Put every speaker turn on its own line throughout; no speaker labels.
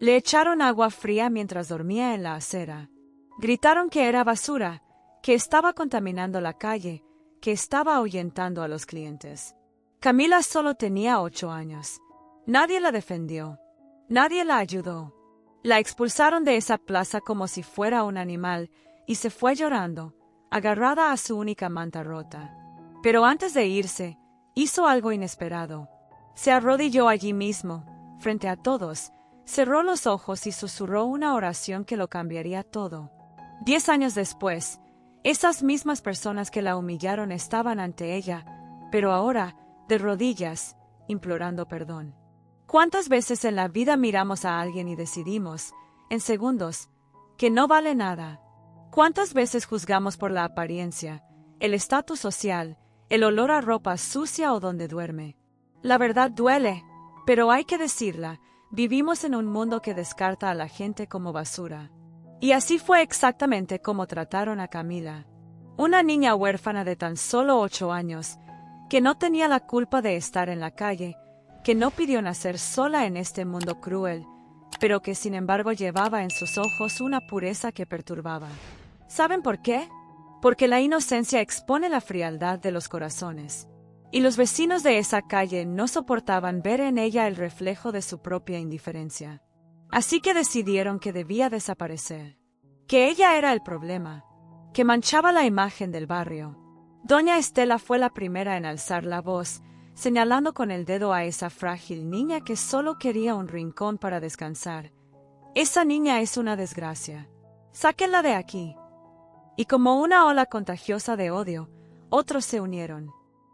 Le echaron agua fría mientras dormía en la acera. Gritaron que era basura, que estaba contaminando la calle, que estaba ahuyentando a los clientes. Camila solo tenía 8 años. Nadie la defendió. Nadie la ayudó. La expulsaron de esa plaza como si fuera un animal y se fue llorando, agarrada a su única manta rota. Pero antes de irse, hizo algo inesperado. Se arrodilló allí mismo, frente a todos, cerró los ojos y susurró una oración que lo cambiaría todo. 10 años después, esas mismas personas que la humillaron estaban ante ella, pero ahora, de rodillas, implorando perdón. ¿Cuántas veces en la vida miramos a alguien y decidimos, en segundos, que no vale nada? ¿Cuántas veces juzgamos por la apariencia, el estatus social, el olor a ropa sucia o donde duerme? La verdad duele, pero hay que decirla, vivimos en un mundo que descarta a la gente como basura. Y así fue exactamente como trataron a Camila, una niña huérfana de tan solo 8 años, que no tenía la culpa de estar en la calle, que no pidió nacer sola en este mundo cruel, pero que sin embargo llevaba en sus ojos una pureza que perturbaba. ¿Saben por qué? Porque la inocencia expone la frialdad de los corazones. Y los vecinos de esa calle no soportaban ver en ella el reflejo de su propia indiferencia. Así que decidieron que debía desaparecer. Que ella era el problema. Que manchaba la imagen del barrio. Doña Estela fue la primera en alzar la voz, señalando con el dedo a esa frágil niña que solo quería un rincón para descansar. Esa niña es una desgracia. Sáquenla de aquí. Y como una ola contagiosa de odio, otros se unieron.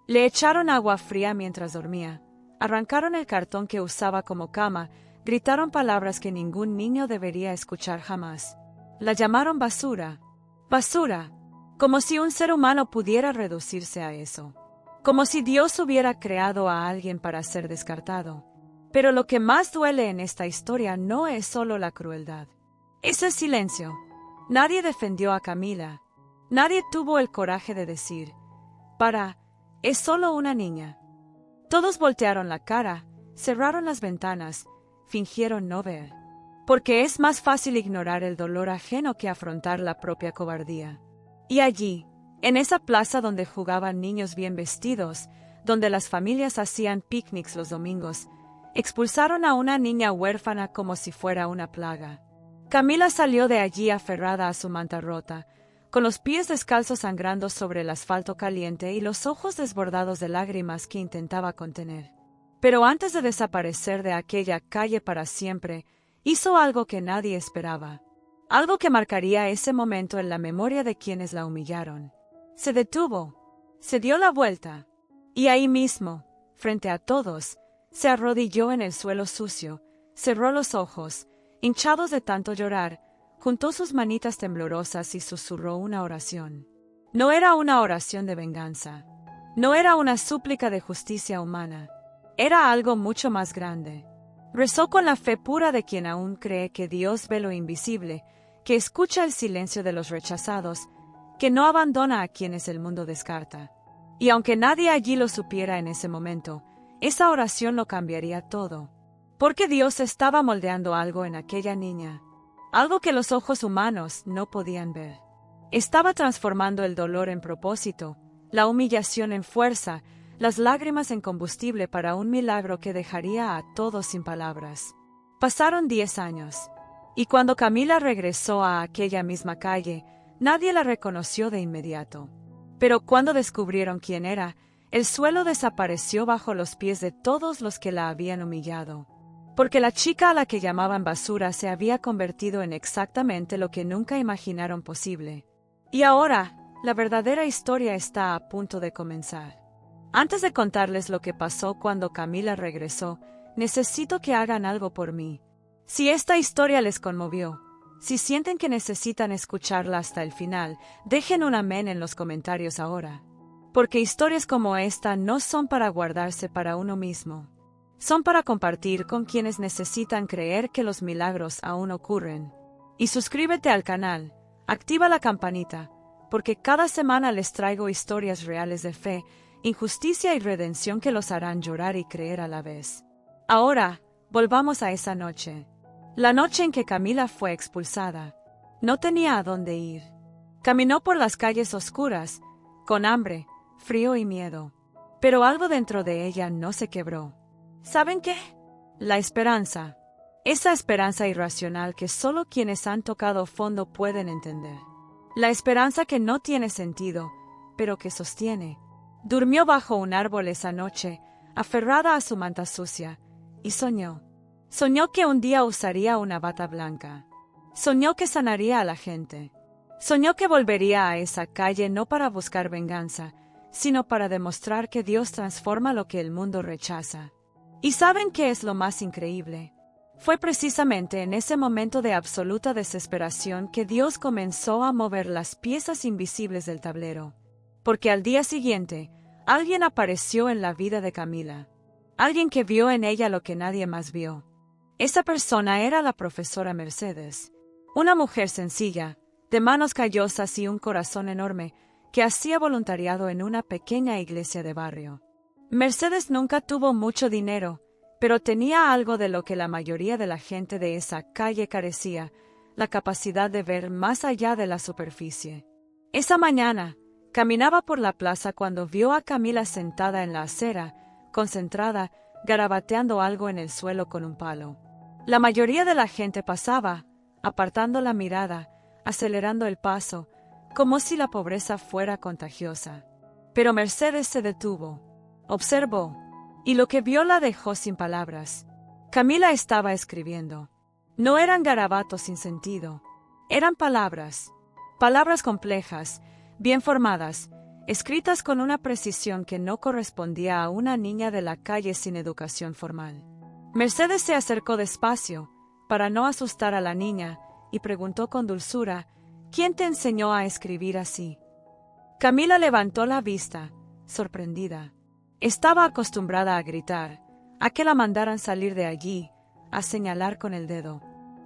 Le echaron agua fría mientras dormía, arrancaron el cartón que usaba como cama, gritaron palabras que ningún niño debería escuchar jamás. La llamaron basura. Basura. Como si un ser humano pudiera reducirse a eso. Como si Dios hubiera creado a alguien para ser descartado. Pero lo que más duele en esta historia no es solo la crueldad. Es el silencio. Nadie defendió a Camila. Nadie tuvo el coraje de decir, es solo una niña. Todos voltearon la cara, cerraron las ventanas, fingieron no ver. Porque es más fácil ignorar el dolor ajeno que afrontar la propia cobardía. Y allí, en esa plaza donde jugaban niños bien vestidos, donde las familias hacían picnics los domingos, expulsaron a una niña huérfana como si fuera una plaga. Camila salió de allí aferrada a su manta rota, con los pies descalzos sangrando sobre el asfalto caliente y los ojos desbordados de lágrimas que intentaba contener. Pero antes de desaparecer de aquella calle para siempre, hizo algo que nadie esperaba. Algo que marcaría ese momento en la memoria de quienes la humillaron. Se detuvo, se dio la vuelta, y ahí mismo, frente a todos, se arrodilló en el suelo sucio, cerró los ojos, hinchados de tanto llorar, juntó sus manitas temblorosas y susurró una oración. No era una oración de venganza, no era una súplica de justicia humana, era algo mucho más grande. Rezó con la fe pura de quien aún cree que Dios ve lo invisible, que escucha el silencio de los rechazados, que no abandona a quienes el mundo descarta. Y aunque nadie allí lo supiera en ese momento, esa oración lo cambiaría todo. Porque Dios estaba moldeando algo en aquella niña, algo que los ojos humanos no podían ver. Estaba transformando el dolor en propósito, la humillación en fuerza, las lágrimas en combustible para un milagro que dejaría a todos sin palabras. Pasaron 10 años. Y cuando Camila regresó a aquella misma calle, nadie la reconoció de inmediato. Pero cuando descubrieron quién era, el suelo desapareció bajo los pies de todos los que la habían humillado. Porque la chica a la que llamaban basura se había convertido en exactamente lo que nunca imaginaron posible. Y ahora, la verdadera historia está a punto de comenzar. Antes de contarles lo que pasó cuando Camila regresó, necesito que hagan algo por mí. Si esta historia les conmovió, si sienten que necesitan escucharla hasta el final, dejen un amén en los comentarios ahora. Porque historias como esta no son para guardarse para uno mismo. Son para compartir con quienes necesitan creer que los milagros aún ocurren. Y suscríbete al canal, activa la campanita, porque cada semana les traigo historias reales de fe, injusticia y redención que los harán llorar y creer a la vez. Ahora, volvamos a esa noche. La noche en que Camila fue expulsada, no tenía a dónde ir. Caminó por las calles oscuras, con hambre, frío y miedo. Pero algo dentro de ella no se quebró. ¿Saben qué? La esperanza. Esa esperanza irracional que solo quienes han tocado fondo pueden entender. La esperanza que no tiene sentido, pero que sostiene. Durmió bajo un árbol esa noche, aferrada a su manta sucia, y soñó. Soñó que un día usaría una bata blanca. Soñó que sanaría a la gente. Soñó que volvería a esa calle no para buscar venganza, sino para demostrar que Dios transforma lo que el mundo rechaza. ¿Y saben qué es lo más increíble? Fue precisamente en ese momento de absoluta desesperación que Dios comenzó a mover las piezas invisibles del tablero. Porque al día siguiente, alguien apareció en la vida de Camila. Alguien que vio en ella lo que nadie más vio. Esa persona era la profesora Mercedes. Una mujer sencilla, de manos callosas y un corazón enorme, que hacía voluntariado en una pequeña iglesia de barrio. Mercedes nunca tuvo mucho dinero, pero tenía algo de lo que la mayoría de la gente de esa calle carecía, la capacidad de ver más allá de la superficie. Esa mañana, caminaba por la plaza cuando vio a Camila sentada en la acera, concentrada, garabateando algo en el suelo con un palo. La mayoría de la gente pasaba, apartando la mirada, acelerando el paso, como si la pobreza fuera contagiosa. Pero Mercedes se detuvo, observó, y lo que vio la dejó sin palabras. Camila estaba escribiendo. No eran garabatos sin sentido, eran palabras. Palabras complejas, bien formadas, escritas con una precisión que no correspondía a una niña de la calle sin educación formal. Mercedes se acercó despacio, para no asustar a la niña, y preguntó con dulzura, ¿quién te enseñó a escribir así? Camila levantó la vista, sorprendida. Estaba acostumbrada a gritar, a que la mandaran salir de allí, a señalar con el dedo.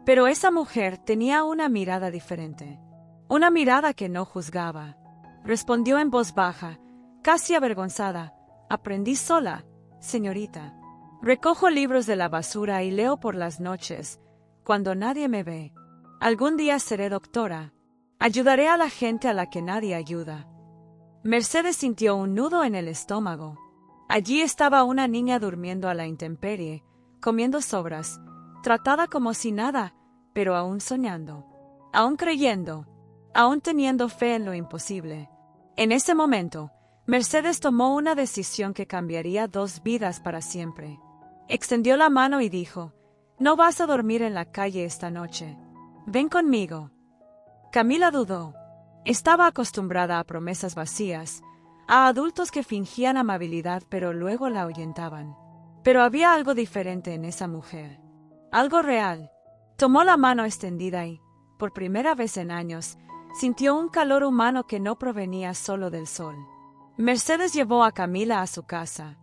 Pero esa mujer tenía una mirada diferente, una mirada que no juzgaba. Respondió en voz baja, casi avergonzada, aprendí sola, señorita. Recojo libros de la basura y leo por las noches, cuando nadie me ve. Algún día seré doctora. Ayudaré a la gente a la que nadie ayuda. Mercedes sintió un nudo en el estómago. Allí estaba una niña durmiendo a la intemperie, comiendo sobras, tratada como si nada, pero aún soñando, aún creyendo, aún teniendo fe en lo imposible. En ese momento, Mercedes tomó una decisión que cambiaría 2 vidas para siempre. Extendió la mano y dijo, «No vas a dormir en la calle esta noche. Ven conmigo». Camila dudó. Estaba acostumbrada a promesas vacías, a adultos que fingían amabilidad pero luego la ahuyentaban. Pero había algo diferente en esa mujer. Algo real. Tomó la mano extendida y, por primera vez en años, sintió un calor humano que no provenía solo del sol. Mercedes llevó a Camila a su casa.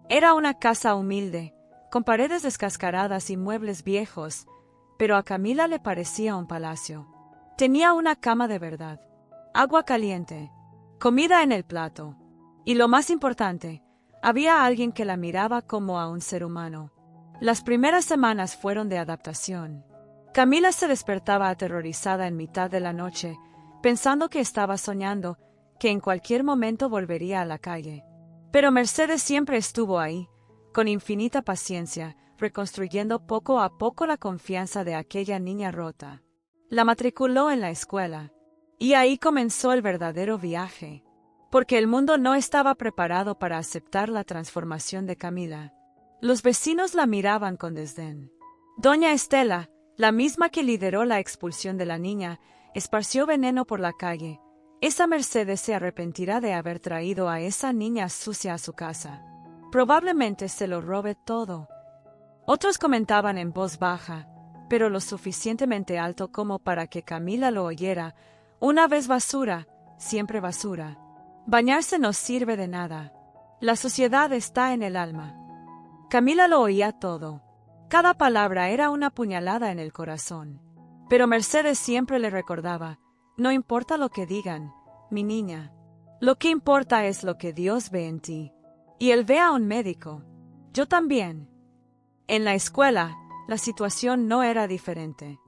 Era una casa humilde, con paredes descascaradas y muebles viejos, pero a Camila le parecía un palacio. Tenía una cama de verdad, agua caliente, comida en el plato, y lo más importante, había alguien que la miraba como a un ser humano. Las primeras semanas fueron de adaptación. Camila se despertaba aterrorizada en mitad de la noche, pensando que estaba soñando, que en cualquier momento volvería a la calle. Pero Mercedes siempre estuvo ahí, con infinita paciencia, reconstruyendo poco a poco la confianza de aquella niña rota. La matriculó en la escuela, y ahí comenzó el verdadero viaje, porque el mundo no estaba preparado para aceptar la transformación de Camila. Los vecinos la miraban con desdén. Doña Estela, la misma que lideró la expulsión de la niña, esparció veneno por la calle. Esa Mercedes se arrepentirá de haber traído a esa niña sucia a su casa. Probablemente se lo robe todo. Otros comentaban en voz baja, pero lo suficientemente alto como para que Camila lo oyera. Una vez basura, siempre basura. Bañarse no sirve de nada. La suciedad está en el alma. Camila lo oía todo. Cada palabra era una puñalada en el corazón. Pero Mercedes siempre le recordaba, no importa lo que digan, mi niña. Lo que importa es lo que Dios ve en ti. Y Él ve a un médico. Yo también. En la escuela, la situación no era diferente.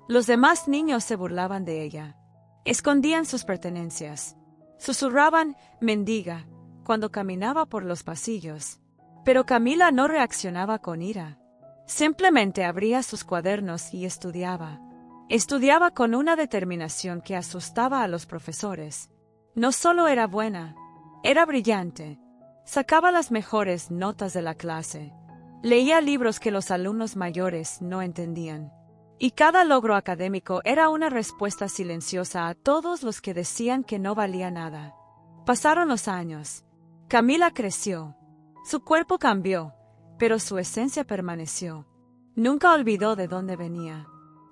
Los demás niños se burlaban de ella. Escondían sus pertenencias. Susurraban «mendiga» cuando caminaba por los pasillos. Pero Camila no reaccionaba con ira. Simplemente abría sus cuadernos y estudiaba. Estudiaba con una determinación que asustaba a los profesores. No solo era buena, era brillante. Sacaba las mejores notas de la clase. Leía libros que los alumnos mayores no entendían. Y cada logro académico era una respuesta silenciosa a todos los que decían que no valía nada. Pasaron los años. Camila creció. Su cuerpo cambió, pero su esencia permaneció. Nunca olvidó de dónde venía.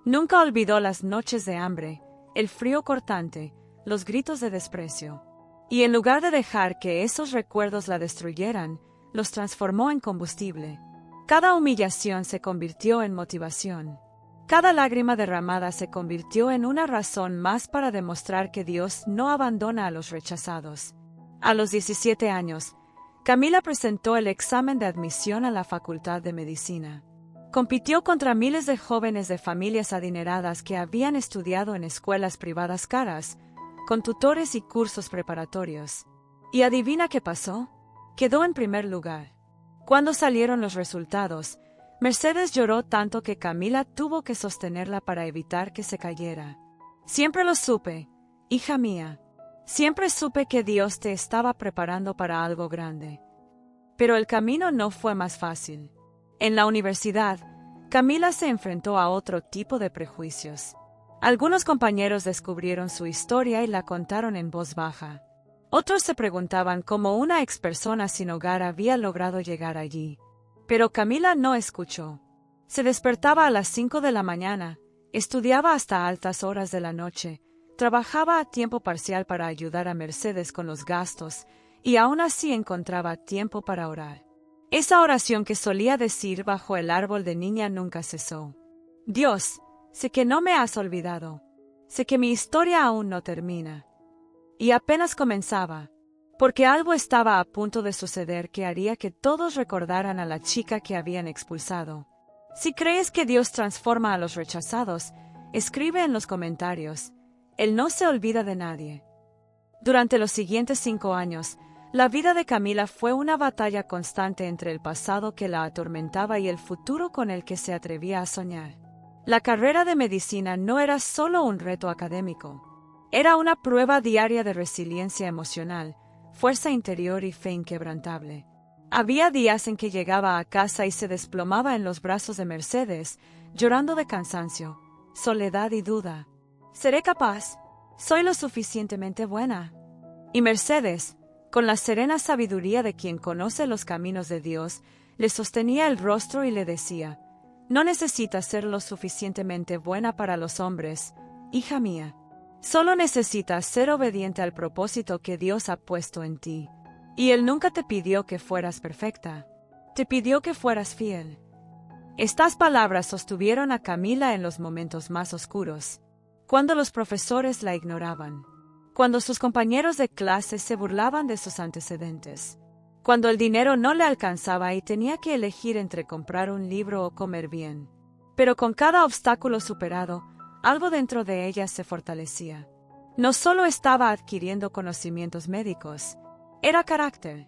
Nunca olvidó las noches de hambre, el frío cortante, los gritos de desprecio. Y en lugar de dejar que esos recuerdos la destruyeran, los transformó en combustible. Cada humillación se convirtió en motivación. Cada lágrima derramada se convirtió en una razón más para demostrar que Dios no abandona a los rechazados. A los 17 años, Camila presentó el examen de admisión a la Facultad de Medicina. Compitió contra miles de jóvenes de familias adineradas que habían estudiado en escuelas privadas caras, con tutores y cursos preparatorios. ¿Y adivina qué pasó? Quedó en primer lugar. Cuando salieron los resultados, Mercedes lloró tanto que Camila tuvo que sostenerla para evitar que se cayera. Siempre lo supe, hija mía. Siempre supe que Dios te estaba preparando para algo grande. Pero el camino no fue más fácil. En la universidad, Camila se enfrentó a otro tipo de prejuicios. Algunos compañeros descubrieron su historia y la contaron en voz baja. Otros se preguntaban cómo una expersona sin hogar había logrado llegar allí. Pero Camila no escuchó. Se despertaba a las 5 de la mañana, estudiaba hasta altas horas de la noche, trabajaba a tiempo parcial para ayudar a Mercedes con los gastos, y aún así encontraba tiempo para orar. Esa oración que solía decir bajo el árbol de niña nunca cesó. Dios, sé que no me has olvidado. Sé que mi historia aún no termina. Y apenas comenzaba, porque algo estaba a punto de suceder que haría que todos recordaran a la chica que habían expulsado. Si crees que Dios transforma a los rechazados, escribe en los comentarios. Él no se olvida de nadie. Durante los siguientes 5 años, la vida de Camila fue una batalla constante entre el pasado que la atormentaba y el futuro con el que se atrevía a soñar. La carrera de medicina no era solo un reto académico. Era una prueba diaria de resiliencia emocional, fuerza interior y fe inquebrantable. Había días en que llegaba a casa y se desplomaba en los brazos de Mercedes, llorando de cansancio, soledad y duda. ¿Seré capaz? ¿Soy lo suficientemente buena? Y Mercedes, con la serena sabiduría de quien conoce los caminos de Dios, le sostenía el rostro y le decía, «No necesitas ser lo suficientemente buena para los hombres, hija mía. Solo necesitas ser obediente al propósito que Dios ha puesto en ti. Y Él nunca te pidió que fueras perfecta. Te pidió que fueras fiel». Estas palabras sostuvieron a Camila en los momentos más oscuros, cuando los profesores la ignoraban, cuando sus compañeros de clase se burlaban de sus antecedentes, cuando el dinero no le alcanzaba y tenía que elegir entre comprar un libro o comer bien. Pero con cada obstáculo superado, algo dentro de ella se fortalecía. No solo estaba adquiriendo conocimientos médicos, era carácter,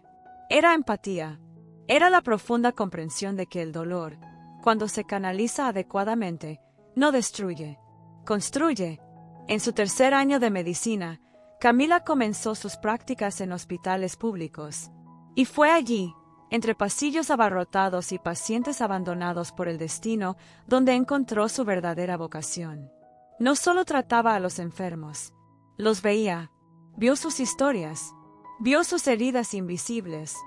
era empatía, era la profunda comprensión de que el dolor, cuando se canaliza adecuadamente, no destruye, construye. En su tercer año de medicina, Camila comenzó sus prácticas en hospitales públicos. Y fue allí, entre pasillos abarrotados y pacientes abandonados por el destino, donde encontró su verdadera vocación. No solo trataba a los enfermos, los veía, vio sus historias, vio sus heridas invisibles,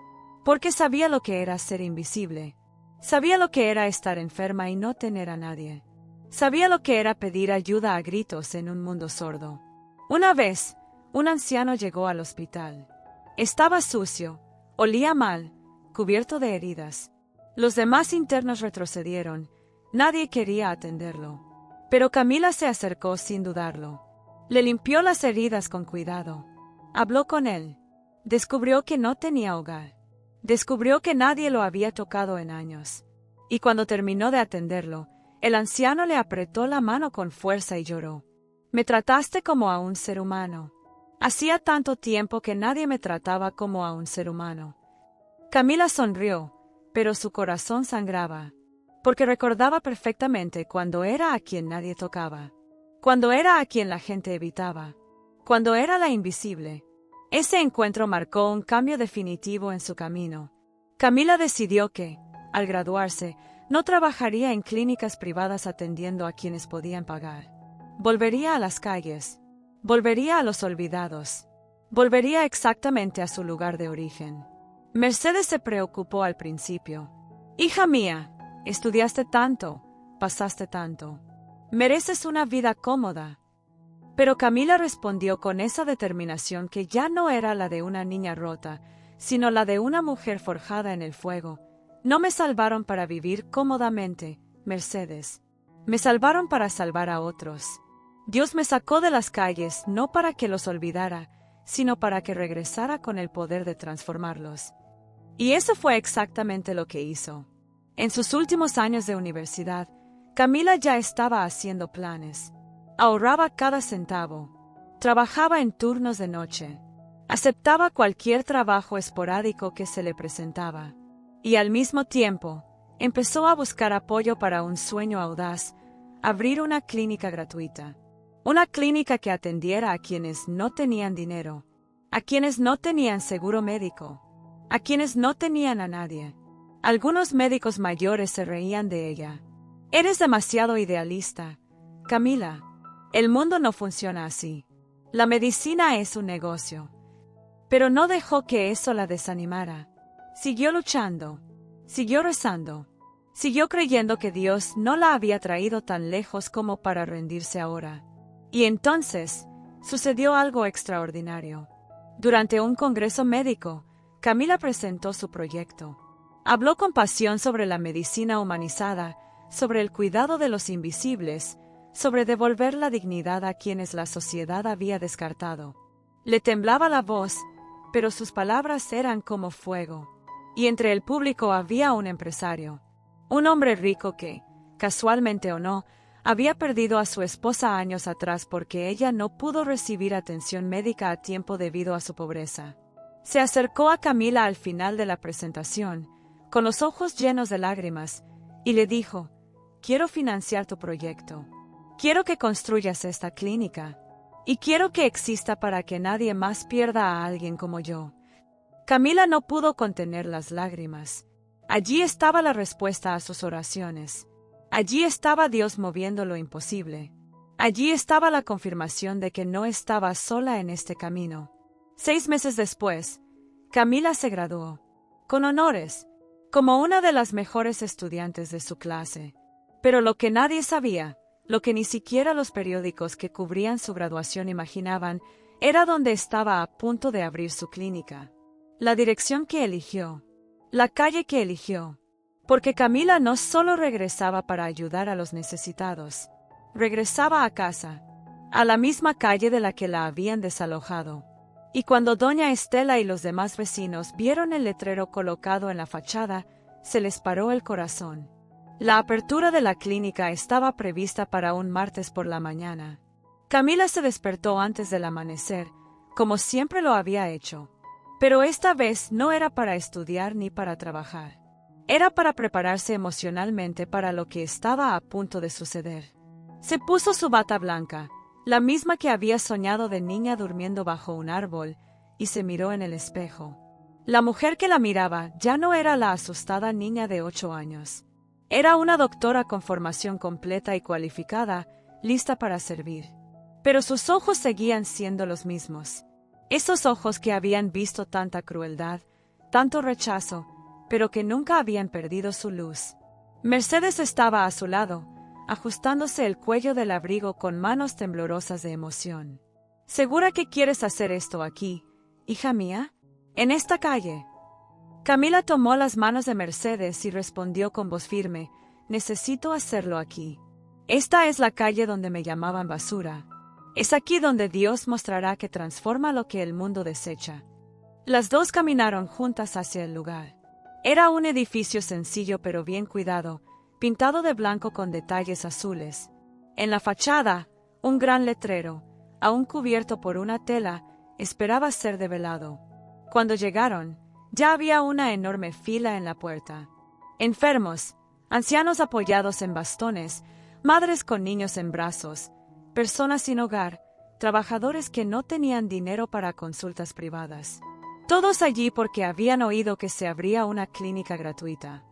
porque sabía lo que era ser invisible. Sabía lo que era estar enferma y no tener a nadie. Sabía lo que era pedir ayuda a gritos en un mundo sordo. Una vez, un anciano llegó al hospital. Estaba sucio, olía mal, cubierto de heridas. Los demás internos retrocedieron. Nadie quería atenderlo. Pero Camila se acercó sin dudarlo. Le limpió las heridas con cuidado. Habló con él. Descubrió que no tenía hogar. Descubrió que nadie lo había tocado en años. Y cuando terminó de atenderlo, el anciano le apretó la mano con fuerza y lloró. Me trataste como a un ser humano. Hacía tanto tiempo que nadie me trataba como a un ser humano. Camila sonrió, pero su corazón sangraba, porque recordaba perfectamente cuando era a quien nadie tocaba, cuando era a quien la gente evitaba, cuando era la invisible. Ese encuentro marcó un cambio definitivo en su camino. Camila decidió que, al graduarse, no trabajaría en clínicas privadas atendiendo a quienes podían pagar. Volvería a las calles. Volvería a los olvidados. Volvería exactamente a su lugar de origen. Mercedes se preocupó al principio. Hija mía, estudiaste tanto, pasaste tanto. Mereces una vida cómoda. Pero Camila respondió con esa determinación que ya no era la de una niña rota, sino la de una mujer forjada en el fuego. No me salvaron para vivir cómodamente, Mercedes. Me salvaron para salvar a otros. Dios me sacó de las calles no para que los olvidara, sino para que regresara con el poder de transformarlos. Y eso fue exactamente lo que hizo. En sus últimos años de universidad, Camila ya estaba haciendo planes. Ahorraba cada centavo. Trabajaba en turnos de noche. Aceptaba cualquier trabajo esporádico que se le presentaba. Y al mismo tiempo, empezó a buscar apoyo para un sueño audaz: abrir una clínica gratuita. Una clínica que atendiera a quienes no tenían dinero, a quienes no tenían seguro médico, a quienes no tenían a nadie. Algunos médicos mayores se reían de ella. Eres demasiado idealista, Camila. El mundo no funciona así. La medicina es un negocio. Pero no dejó que eso la desanimara. Siguió luchando, siguió rezando, siguió creyendo que Dios no la había traído tan lejos como para rendirse ahora. Y entonces, sucedió algo extraordinario. Durante un congreso médico, Camila presentó su proyecto. Habló con pasión sobre la medicina humanizada, sobre el cuidado de los invisibles, sobre devolver la dignidad a quienes la sociedad había descartado. Le temblaba la voz, pero sus palabras eran como fuego. Y entre el público había un empresario, un hombre rico que, casualmente o no, había perdido a su esposa años atrás porque ella no pudo recibir atención médica a tiempo debido a su pobreza. Se acercó a Camila al final de la presentación, con los ojos llenos de lágrimas, y le dijo: quiero financiar tu proyecto. Quiero que construyas esta clínica. Y quiero que exista para que nadie más pierda a alguien como yo. Camila no pudo contener las lágrimas. Allí estaba la respuesta a sus oraciones. Allí estaba Dios moviendo lo imposible. Allí estaba la confirmación de que no estaba sola en este camino. 6 meses después, Camila se graduó, con honores, como una de las mejores estudiantes de su clase. Pero lo que nadie sabía, lo que ni siquiera los periódicos que cubrían su graduación imaginaban, era dónde estaba a punto de abrir su clínica. La dirección que eligió, la calle que eligió. Porque Camila no solo regresaba para ayudar a los necesitados, regresaba a casa, a la misma calle de la que la habían desalojado. Y cuando doña Estela y los demás vecinos vieron el letrero colocado en la fachada, se les paró el corazón. La apertura de la clínica estaba prevista para un martes por la mañana. Camila se despertó antes del amanecer, como siempre lo había hecho. Pero esta vez no era para estudiar ni para trabajar. Era para prepararse emocionalmente para lo que estaba a punto de suceder. Se puso su bata blanca, la misma que había soñado de niña durmiendo bajo un árbol, y se miró en el espejo. La mujer que la miraba ya no era la asustada niña de 8 años. Era una doctora con formación completa y cualificada, lista para servir. Pero sus ojos seguían siendo los mismos. Esos ojos que habían visto tanta crueldad, tanto rechazo, pero que nunca habían perdido su luz. Mercedes estaba a su lado, ajustándose el cuello del abrigo con manos temblorosas de emoción. ¿Segura que quieres hacer esto aquí, hija mía? ¿En esta calle? Camila tomó las manos de Mercedes y respondió con voz firme: necesito hacerlo aquí. Esta es la calle donde me llamaban basura. Es aquí donde Dios mostrará que transforma lo que el mundo desecha. Las dos caminaron juntas hacia el lugar. Era un edificio sencillo pero bien cuidado, pintado de blanco con detalles azules. En la fachada, un gran letrero, aún cubierto por una tela, esperaba ser develado. Cuando llegaron, ya había una enorme fila en la puerta. Enfermos, ancianos apoyados en bastones, madres con niños en brazos, personas sin hogar, trabajadores que no tenían dinero para consultas privadas. Todos allí porque habían oído que se abría una clínica gratuita.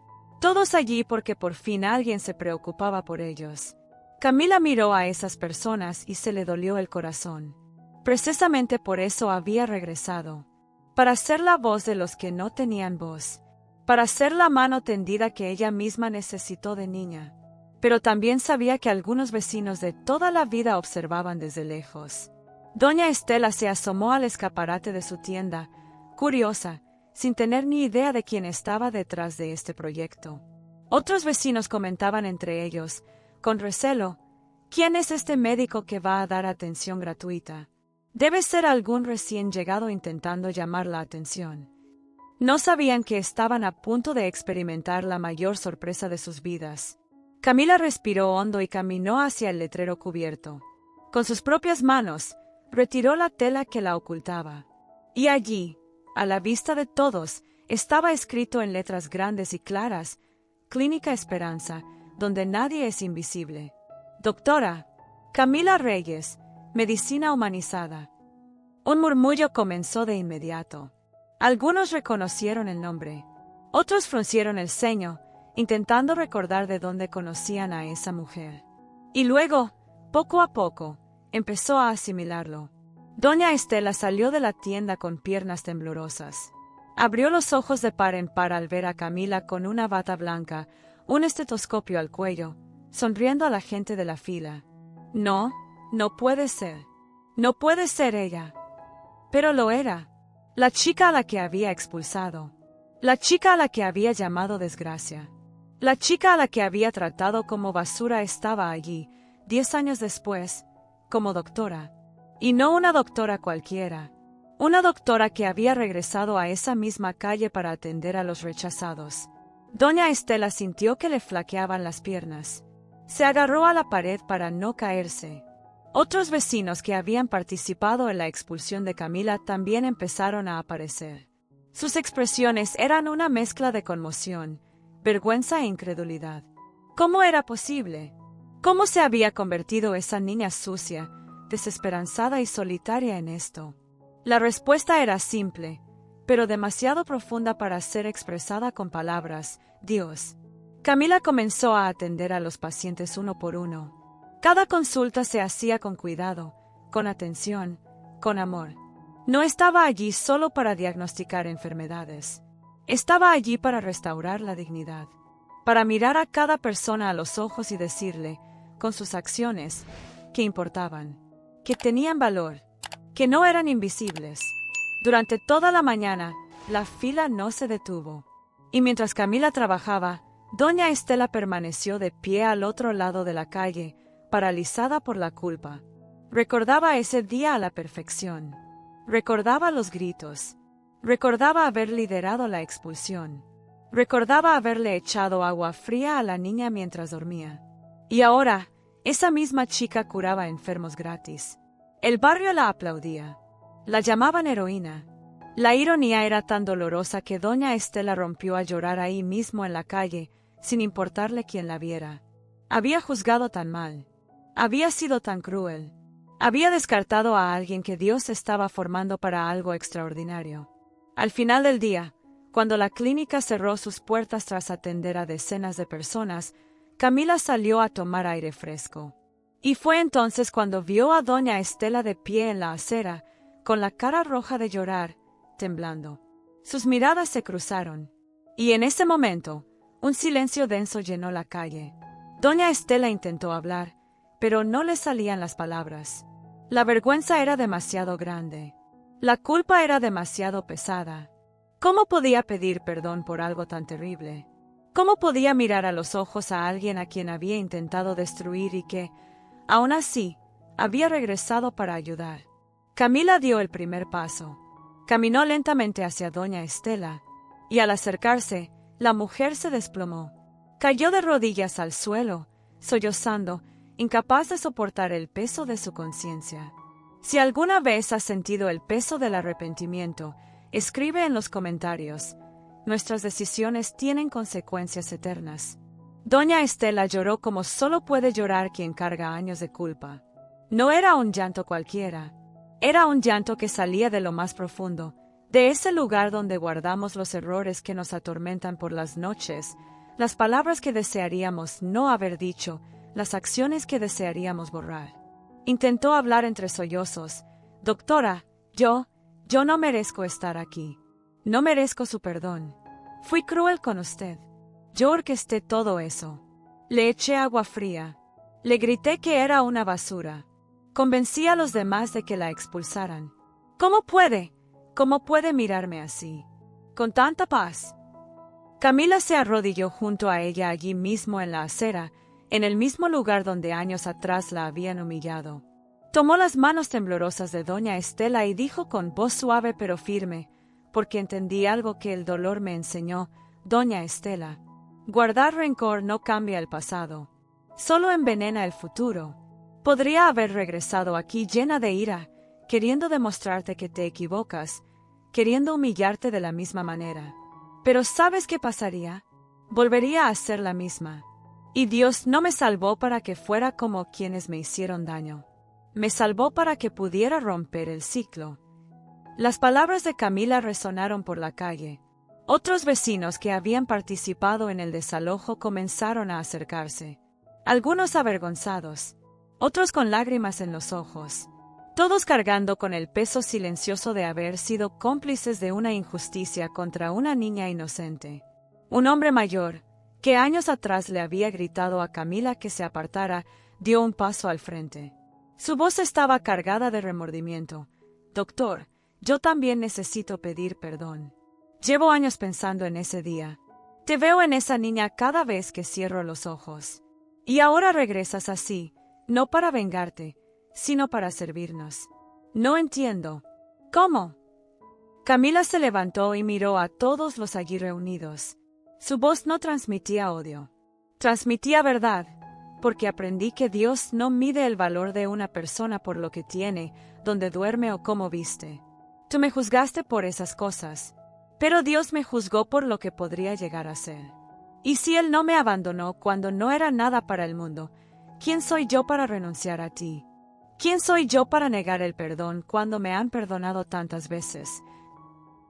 Todos allí porque por fin alguien se preocupaba por ellos. Camila miró a esas personas y se le dolió el corazón. Precisamente por eso había regresado. Para ser la voz de los que no tenían voz. Para ser la mano tendida que ella misma necesitó de niña. Pero también sabía que algunos vecinos de toda la vida observaban desde lejos. Doña Estela se asomó al escaparate de su tienda, curiosa, sin tener ni idea de quién estaba detrás de este proyecto. Otros vecinos comentaban entre ellos, con recelo, ¿quién es este médico que va a dar atención gratuita? Debe ser algún recién llegado intentando llamar la atención. No sabían que estaban a punto de experimentar la mayor sorpresa de sus vidas. Camila respiró hondo y caminó hacia el letrero cubierto. Con sus propias manos, retiró la tela que la ocultaba. Y allí, a la vista de todos, estaba escrito en letras grandes y claras, Clínica Esperanza, donde nadie es invisible. Doctora Camila Reyes, Medicina Humanizada. Un murmullo comenzó de inmediato. Algunos reconocieron el nombre. Otros fruncieron el ceño, intentando recordar de dónde conocían a esa mujer. Y luego, poco a poco, empezó a asimilarlo. Doña Estela salió de la tienda con piernas temblorosas. Abrió los ojos de par en par al ver a Camila con una bata blanca, un estetoscopio al cuello, sonriendo a la gente de la fila. No, no puede ser. No puede ser ella. Pero lo era. La chica a la que había expulsado. La chica a la que había llamado desgracia. La chica a la que había tratado como basura estaba allí, 10 años después, como doctora. Y no una doctora cualquiera. Una doctora que había regresado a esa misma calle para atender a los rechazados. Doña Estela sintió que le flaqueaban las piernas. Se agarró a la pared para no caerse. Otros vecinos que habían participado en la expulsión de Camila también empezaron a aparecer. Sus expresiones eran una mezcla de conmoción, vergüenza e incredulidad. ¿Cómo era posible? ¿Cómo se había convertido esa niña sucia, desesperanzada y solitaria en esto? La respuesta era simple, pero demasiado profunda para ser expresada con palabras: Dios. Camila comenzó a atender a los pacientes uno por uno. Cada consulta se hacía con cuidado, con atención, con amor. No estaba allí solo para diagnosticar enfermedades. Estaba allí para restaurar la dignidad, para mirar a cada persona a los ojos y decirle, con sus acciones, que importaban, que tenían valor, que no eran invisibles. Durante toda la mañana, la fila no se detuvo. Y mientras Camila trabajaba, doña Estela permaneció de pie al otro lado de la calle, paralizada por la culpa. Recordaba ese día a la perfección. Recordaba los gritos. Recordaba haber liderado la expulsión. Recordaba haberle echado agua fría a la niña mientras dormía. Y ahora, esa misma chica curaba enfermos gratis. El barrio la aplaudía. La llamaban heroína. La ironía era tan dolorosa que doña Estela rompió a llorar ahí mismo en la calle, sin importarle quién la viera. Había juzgado tan mal. Había sido tan cruel. Había descartado a alguien que Dios estaba formando para algo extraordinario. Al final del día, cuando la clínica cerró sus puertas tras atender a decenas de personas, Camila salió a tomar aire fresco. Y fue entonces cuando vio a doña Estela de pie en la acera, con la cara roja de llorar, temblando. Sus miradas se cruzaron. Y en ese momento, un silencio denso llenó la calle. Doña Estela intentó hablar, pero no le salían las palabras. La vergüenza era demasiado grande. La culpa era demasiado pesada. ¿Cómo podía pedir perdón por algo tan terrible? ¿Cómo podía mirar a los ojos a alguien a quien había intentado destruir y que, aún así, había regresado para ayudar? Camila dio el primer paso. Caminó lentamente hacia doña Estela, y al acercarse, La mujer se desplomó. Cayó de rodillas al suelo, sollozando, incapaz de soportar el peso de su conciencia. Si alguna vez has sentido el peso del arrepentimiento, escribe en los comentarios. Nuestras decisiones tienen consecuencias eternas. Doña Estela lloró como solo puede llorar quien carga años de culpa. No era un llanto cualquiera. Era un llanto que salía de lo más profundo, de ese lugar donde guardamos los errores que nos atormentan por las noches, las palabras que desearíamos no haber dicho, las acciones que desearíamos borrar. Intentó hablar entre sollozos. Doctora, yo no merezco estar aquí. No merezco su perdón. Fui cruel con usted. Yo orquesté todo eso. Le eché agua fría. Le grité que era una basura. Convencí a los demás de que la expulsaran. ¿Cómo puede? ¿Cómo puede mirarme así? Con tanta paz. Camila se arrodilló junto a ella allí mismo en la acera, en el mismo lugar donde años atrás la habían humillado. Tomó las manos temblorosas de doña Estela y dijo con voz suave pero firme, porque entendí algo que el dolor me enseñó, doña Estela. Guardar rencor no cambia el pasado, solo envenena el futuro. Podría haber regresado aquí llena de ira, queriendo demostrarte que te equivocas, queriendo humillarte de la misma manera. Pero ¿sabes qué pasaría? Volvería a ser la misma. Y Dios no me salvó para que fuera como quienes me hicieron daño. Me salvó para que pudiera romper el ciclo. Las palabras de Camila resonaron por la calle. Otros vecinos que habían participado en el desalojo comenzaron a acercarse. Algunos avergonzados, otros con lágrimas en los ojos. Todos cargando con el peso silencioso de haber sido cómplices de una injusticia contra una niña inocente. Un hombre mayor, que años atrás le había gritado a Camila que se apartara, dio un paso al frente. Su voz estaba cargada de remordimiento. Doctor, yo también necesito pedir perdón. Llevo años pensando en ese día. Te veo en esa niña cada vez que cierro los ojos. Y ahora regresas así, no para vengarte, sino para servirnos. No entiendo. ¿Cómo? Camila se levantó y miró a todos los allí reunidos. Su voz no transmitía odio. Transmitía verdad, porque aprendí que Dios no mide el valor de una persona por lo que tiene, dónde duerme o cómo viste. Tú me juzgaste por esas cosas, pero Dios me juzgó por lo que podría llegar a ser. Y si Él no me abandonó cuando no era nada para el mundo, ¿quién soy yo para renunciar a ti? ¿Quién soy yo para negar el perdón cuando me han perdonado tantas veces?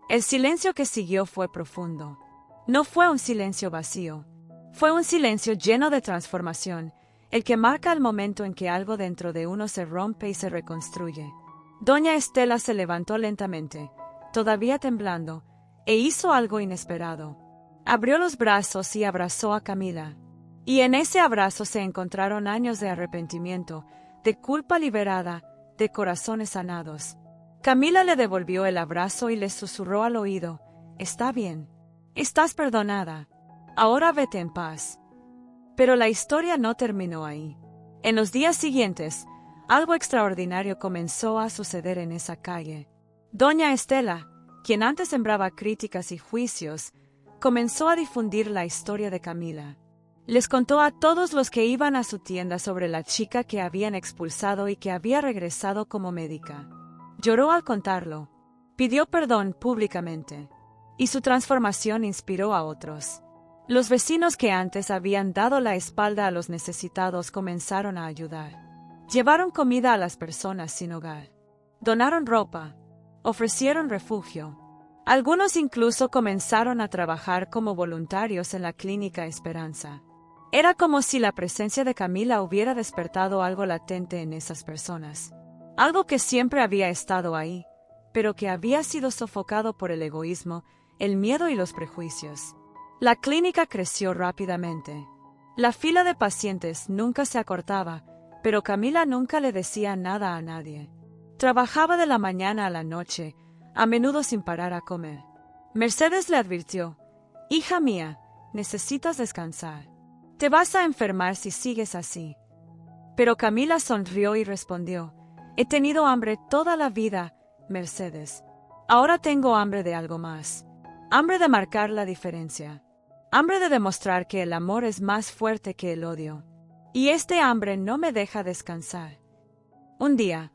El silencio que siguió fue profundo. No fue un silencio vacío. Fue un silencio lleno de transformación, el que marca el momento en que algo dentro de uno se rompe y se reconstruye. Doña Estela se levantó lentamente, todavía temblando, e hizo algo inesperado. Abrió los brazos y abrazó a Camila. Y en ese abrazo se encontraron años de arrepentimiento, de culpa liberada, de corazones sanados. Camila le devolvió el abrazo y le susurró al oído, «Está bien. Estás perdonada. Ahora vete en paz». Pero la historia no terminó ahí. En los días siguientes, algo extraordinario comenzó a suceder en esa calle. Doña Estela, quien antes sembraba críticas y juicios, comenzó a difundir la historia de Camila. Les contó a todos los que iban a su tienda sobre la chica que habían expulsado y que había regresado como médica. Lloró al contarlo. Pidió perdón públicamente. Y su transformación inspiró a otros. Los vecinos que antes habían dado la espalda a los necesitados comenzaron a ayudar. Llevaron comida a las personas sin hogar. Donaron ropa. Ofrecieron refugio. Algunos incluso comenzaron a trabajar como voluntarios en la Clínica Esperanza. Era como si la presencia de Camila hubiera despertado algo latente en esas personas. Algo que siempre había estado ahí, pero que había sido sofocado por el egoísmo, el miedo y los prejuicios. La clínica creció rápidamente. La fila de pacientes nunca se acortaba, pero Camila nunca le decía nada a nadie. Trabajaba de la mañana a la noche, a menudo sin parar a comer. Mercedes le advirtió, «Hija mía, necesitas descansar. Te vas a enfermar si sigues así». Pero Camila sonrió y respondió, «He tenido hambre toda la vida, Mercedes. Ahora tengo hambre de algo más. Hambre de marcar la diferencia. Hambre de demostrar que el amor es más fuerte que el odio. Y este hambre no me deja descansar. Un día,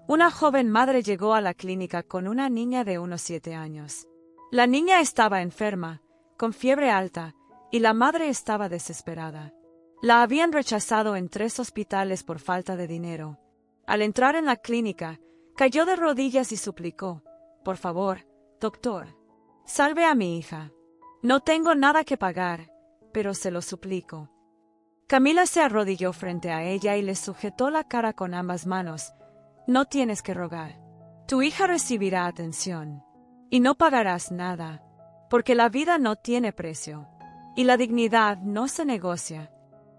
una joven madre llegó a la clínica con una niña de unos 7 años. La niña estaba enferma, con fiebre alta, y la madre estaba desesperada. La habían rechazado en 3 hospitales por falta de dinero. Al entrar en la clínica, cayó de rodillas y suplicó: «Por favor, doctor, salve a mi hija. No tengo nada que pagar, pero se lo suplico». Camila se arrodilló frente a ella y le sujetó la cara con ambas manos. «No tienes que rogar. Tu hija recibirá atención. Y no pagarás nada, porque la vida no tiene precio, y la dignidad no se negocia».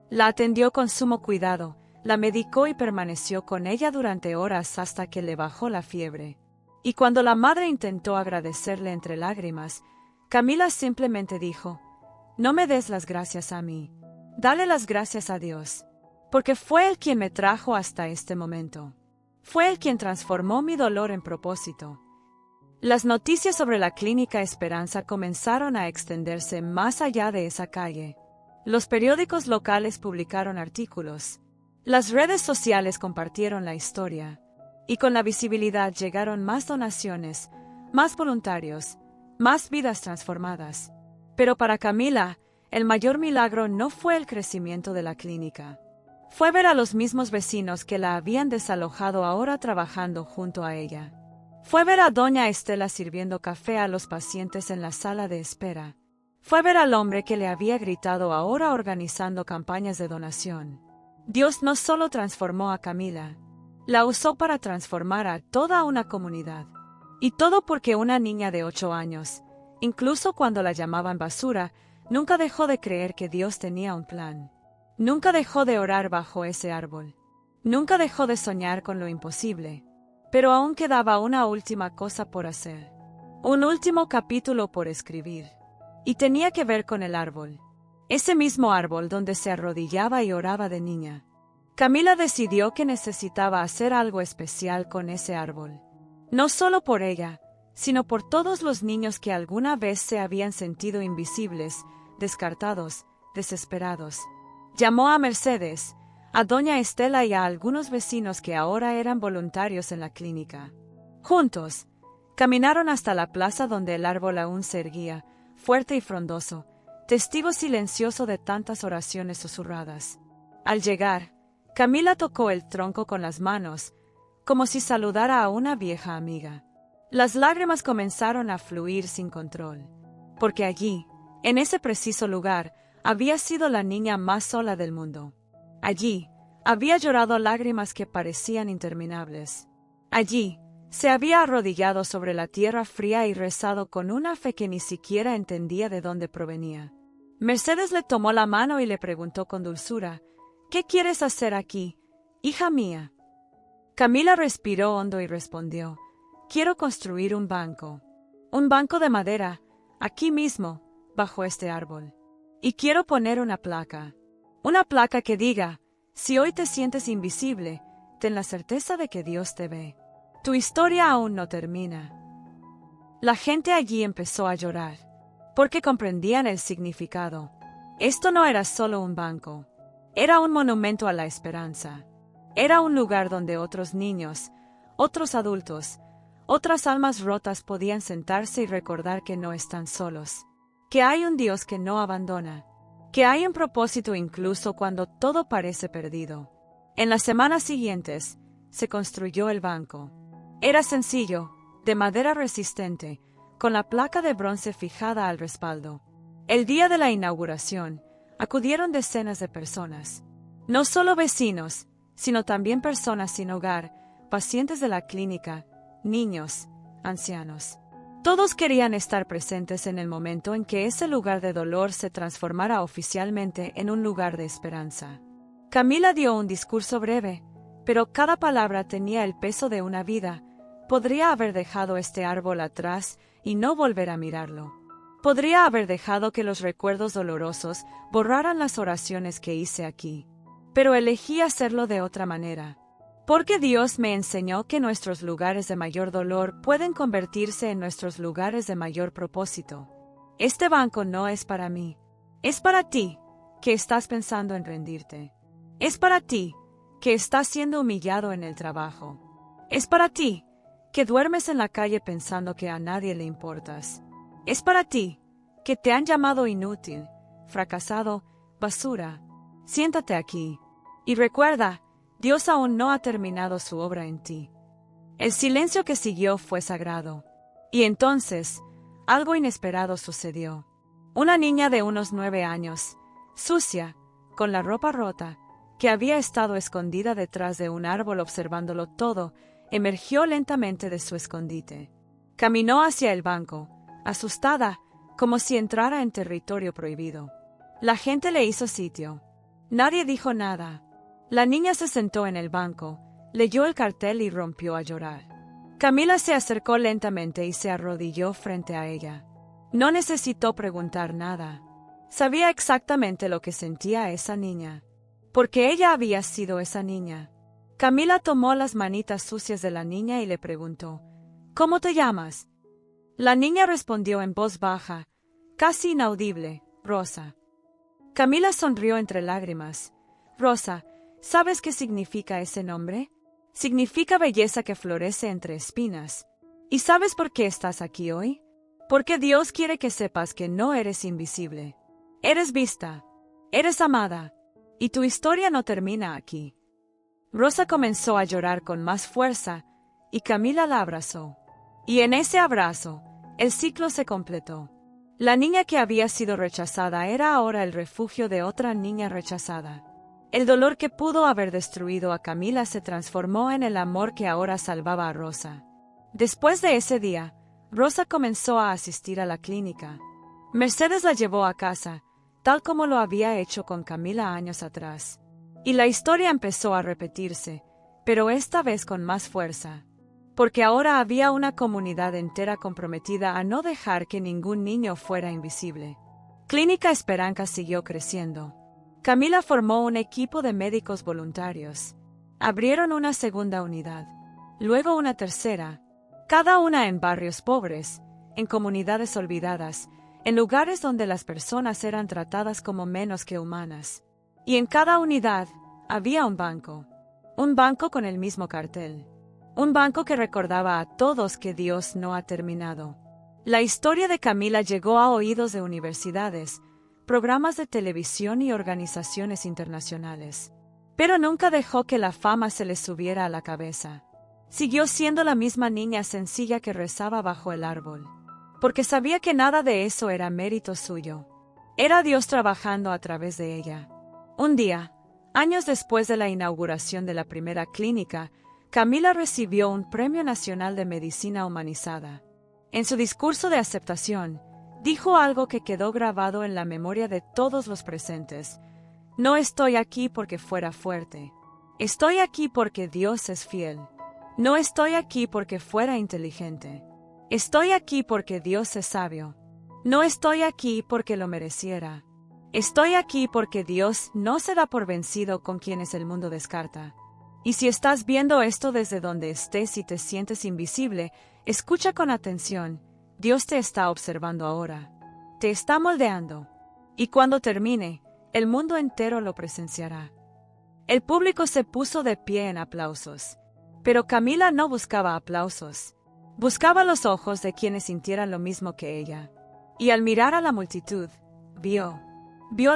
La atendió con sumo cuidado, la medicó y permaneció con ella durante horas hasta que le bajó la fiebre. Y cuando la madre intentó agradecerle entre lágrimas, Camila simplemente dijo: «No me des las gracias a mí, dale las gracias a Dios, porque fue Él quien me trajo hasta este momento. Fue Él quien transformó mi dolor en propósito». Las noticias sobre la Clínica Esperanza comenzaron a extenderse más allá de esa calle. Los periódicos locales publicaron artículos. Las redes sociales compartieron la historia. Y con la visibilidad llegaron más donaciones, más voluntarios, más vidas transformadas. Pero para Camila, el mayor milagro no fue el crecimiento de la clínica. Fue ver a los mismos vecinos que la habían desalojado ahora trabajando junto a ella. Fue ver a doña Estela sirviendo café a los pacientes en la sala de espera. Fue ver al hombre que le había gritado ahora organizando campañas de donación. Dios no solo transformó a Camila, la usó para transformar a toda una comunidad. Y todo porque una niña de 8 años, incluso cuando la llamaban basura, nunca dejó de creer que Dios tenía un plan. Nunca dejó de orar bajo ese árbol. Nunca dejó de soñar con lo imposible. Pero aún quedaba una última cosa por hacer. Un último capítulo por escribir. Y tenía que ver con el árbol. Ese mismo árbol donde se arrodillaba y oraba de niña. Camila decidió que necesitaba hacer algo especial con ese árbol. No solo por ella, sino por todos los niños que alguna vez se habían sentido invisibles, descartados, desesperados. Llamó a Mercedes, a doña Estela y a algunos vecinos que ahora eran voluntarios en la clínica. Juntos, caminaron hasta la plaza donde el árbol aún se erguía, fuerte y frondoso, testigo silencioso de tantas oraciones susurradas. Al llegar, Camila tocó el tronco con las manos, como si saludara a una vieja amiga. Las lágrimas comenzaron a fluir sin control, porque allí, en ese preciso lugar, había sido la niña más sola del mundo. Allí, había llorado lágrimas que parecían interminables. Allí, se había arrodillado sobre la tierra fría y rezado con una fe que ni siquiera entendía de dónde provenía. Mercedes le tomó la mano y le preguntó con dulzura: «¿Qué quieres hacer aquí, hija mía?». Camila respiró hondo y respondió: «Quiero construir un banco de madera, aquí mismo, bajo este árbol. Y quiero poner una placa que diga: si hoy te sientes invisible, ten la certeza de que Dios te ve. Tu historia aún no termina». La gente allí empezó a llorar, porque comprendían el significado. Esto no era solo un banco, era un monumento a la esperanza. Era un lugar donde otros niños, otros adultos, otras almas rotas podían sentarse y recordar que no están solos, que hay un Dios que no abandona, que hay un propósito incluso cuando todo parece perdido. En las semanas siguientes, se construyó el banco. Era sencillo, de madera resistente, con la placa de bronce fijada al respaldo. El día de la inauguración, acudieron decenas de personas. No solo vecinos, sino también personas sin hogar, pacientes de la clínica, niños, ancianos. Todos querían estar presentes en el momento en que ese lugar de dolor se transformara oficialmente en un lugar de esperanza. Camila dio un discurso breve, pero cada palabra tenía el peso de una vida. Podría haber dejado este árbol atrás y no volver a mirarlo. Podría haber dejado que los recuerdos dolorosos borraran las oraciones que hice aquí. Pero elegí hacerlo de otra manera. Porque Dios me enseñó que nuestros lugares de mayor dolor pueden convertirse en nuestros lugares de mayor propósito. Este banco no es para mí. Es para ti, que estás pensando en rendirte. Es para ti, que estás siendo humillado en el trabajo. Es para ti, que duermes en la calle pensando que a nadie le importas. Es para ti, que te han llamado inútil, fracasado, basura. Siéntate aquí. Y recuerda, Dios aún no ha terminado su obra en ti. El silencio que siguió fue sagrado. Y entonces, algo inesperado sucedió. Una niña de unos 9 años, sucia, con la ropa rota, que había estado escondida detrás de un árbol observándolo todo, emergió lentamente de su escondite. Caminó hacia el banco, asustada, como si entrara en territorio prohibido. La gente le hizo sitio. Nadie dijo nada. La niña se sentó en el banco, leyó el cartel y rompió a llorar. Camila se acercó lentamente y se arrodilló frente a ella. No necesitó preguntar nada. Sabía exactamente lo que sentía esa niña, porque ella había sido esa niña. Camila tomó las manitas sucias de la niña y le preguntó, ¿cómo te llamas? La niña respondió en voz baja, casi inaudible, Rosa. Camila sonrió entre lágrimas. Rosa, ¿sabes qué significa ese nombre? Significa belleza que florece entre espinas. ¿Y sabes por qué estás aquí hoy? Porque Dios quiere que sepas que no eres invisible. Eres vista, eres amada, y tu historia no termina aquí. Rosa comenzó a llorar con más fuerza, y Camila la abrazó. Y en ese abrazo, el ciclo se completó. La niña que había sido rechazada era ahora el refugio de otra niña rechazada. El dolor que pudo haber destruido a Camila se transformó en el amor que ahora salvaba a Rosa. Después de ese día, Rosa comenzó a asistir a la clínica. Mercedes la llevó a casa, tal como lo había hecho con Camila años atrás. Y la historia empezó a repetirse, pero esta vez con más fuerza. Porque ahora había una comunidad entera comprometida a no dejar que ningún niño fuera invisible. Clínica Esperanza siguió creciendo. Camila formó un equipo de médicos voluntarios. Abrieron una segunda unidad, luego una tercera, cada una en barrios pobres, en comunidades olvidadas, en lugares donde las personas eran tratadas como menos que humanas. Y en cada unidad había un banco con el mismo cartel. Un banco que recordaba a todos que Dios no ha terminado. La historia de Camila llegó a oídos de universidades, programas de televisión y organizaciones internacionales. Pero nunca dejó que la fama se le subiera a la cabeza. Siguió siendo la misma niña sencilla que rezaba bajo el árbol. Porque sabía que nada de eso era mérito suyo. Era Dios trabajando a través de ella. Un día, años después de la inauguración de la primera clínica, Camila recibió un Premio Nacional de Medicina Humanizada. En su discurso de aceptación, dijo algo que quedó grabado en la memoria de todos los presentes. No estoy aquí porque fuera fuerte. Estoy aquí porque Dios es fiel. No estoy aquí porque fuera inteligente. Estoy aquí porque Dios es sabio. No estoy aquí porque lo mereciera. Estoy aquí porque Dios no se da por vencido con quienes el mundo descarta. Y si estás viendo esto desde donde estés y te sientes invisible, escucha con atención. Dios te está observando ahora. Te está moldeando. Y cuando termine, el mundo entero lo presenciará. El público se puso de pie en aplausos. Pero Camila no buscaba aplausos. Buscaba los ojos de quienes sintieran lo mismo que ella. Y al mirar a la multitud, vio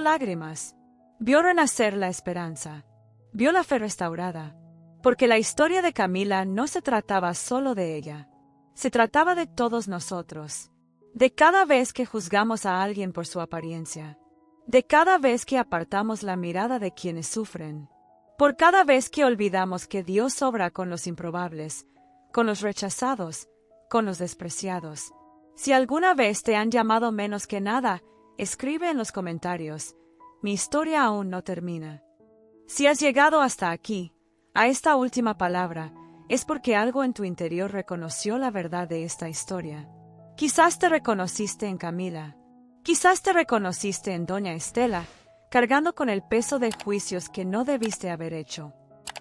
lágrimas. Vio renacer la esperanza. Vio la fe restaurada. Porque la historia de Camila no se trataba solo de ella. Se trataba de todos nosotros. De cada vez que juzgamos a alguien por su apariencia. De cada vez que apartamos la mirada de quienes sufren. Por cada vez que olvidamos que Dios obra con los improbables, con los rechazados, con los despreciados. Si alguna vez te han llamado menos que nada, escribe en los comentarios. Mi historia aún no termina. Si has llegado hasta aquí, a esta última palabra, es porque algo en tu interior reconoció la verdad de esta historia. Quizás te reconociste en Camila. Quizás te reconociste en Doña Estela, cargando con el peso de juicios que no debiste haber hecho.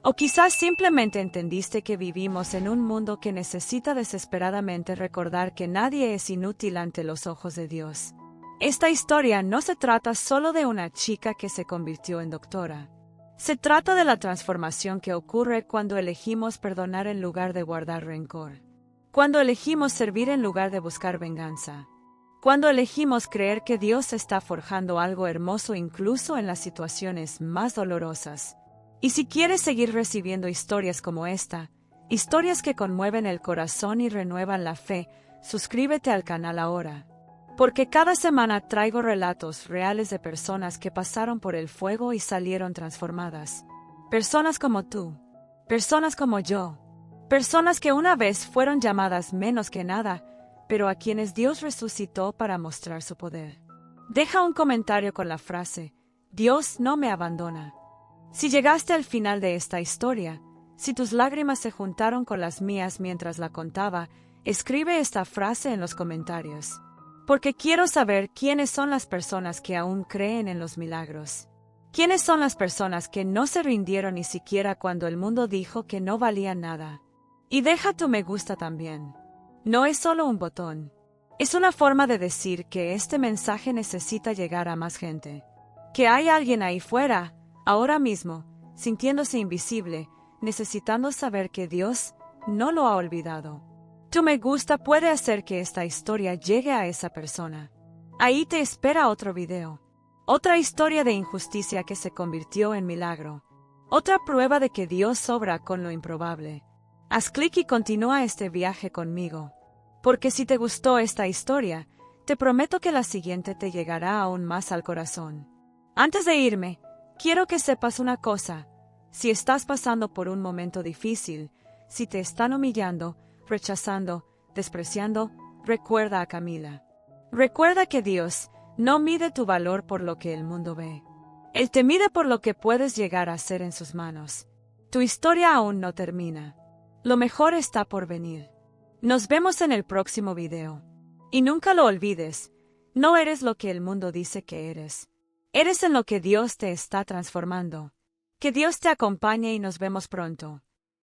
O quizás simplemente entendiste que vivimos en un mundo que necesita desesperadamente recordar que nadie es inútil ante los ojos de Dios. Esta historia no se trata solo de una chica que se convirtió en doctora. Se trata de la transformación que ocurre cuando elegimos perdonar en lugar de guardar rencor. Cuando elegimos servir en lugar de buscar venganza. Cuando elegimos creer que Dios está forjando algo hermoso incluso en las situaciones más dolorosas. Y si quieres seguir recibiendo historias como esta, historias que conmueven el corazón y renuevan la fe, suscríbete al canal ahora. Porque cada semana traigo relatos reales de personas que pasaron por el fuego y salieron transformadas. Personas como tú. Personas como yo. Personas que una vez fueron llamadas menos que nada, pero a quienes Dios resucitó para mostrar su poder. Deja un comentario con la frase, Dios no me abandona. Si llegaste al final de esta historia, si tus lágrimas se juntaron con las mías mientras la contaba, escribe esta frase en los comentarios. Porque quiero saber quiénes son las personas que aún creen en los milagros. ¿Quiénes son las personas que no se rindieron ni siquiera cuando el mundo dijo que no valían nada? Y deja tu me gusta también. No es solo un botón. Es una forma de decir que este mensaje necesita llegar a más gente. Que hay alguien ahí fuera, ahora mismo, sintiéndose invisible, necesitando saber que Dios no lo ha olvidado. Tu me gusta puede hacer que esta historia llegue a esa persona. Ahí te espera otro video. Otra historia de injusticia que se convirtió en milagro. Otra prueba de que Dios obra con lo improbable. Haz clic y continúa este viaje conmigo. Porque si te gustó esta historia, te prometo que la siguiente te llegará aún más al corazón. Antes de irme, quiero que sepas una cosa. Si estás pasando por un momento difícil, si te están humillando, rechazando, despreciando, recuerda a Camila. Recuerda que Dios no mide tu valor por lo que el mundo ve. Él te mide por lo que puedes llegar a ser en sus manos. Tu historia aún no termina. Lo mejor está por venir. Nos vemos en el próximo video. Y nunca lo olvides, no eres lo que el mundo dice que eres. Eres en lo que Dios te está transformando. Que Dios te acompañe y nos vemos pronto.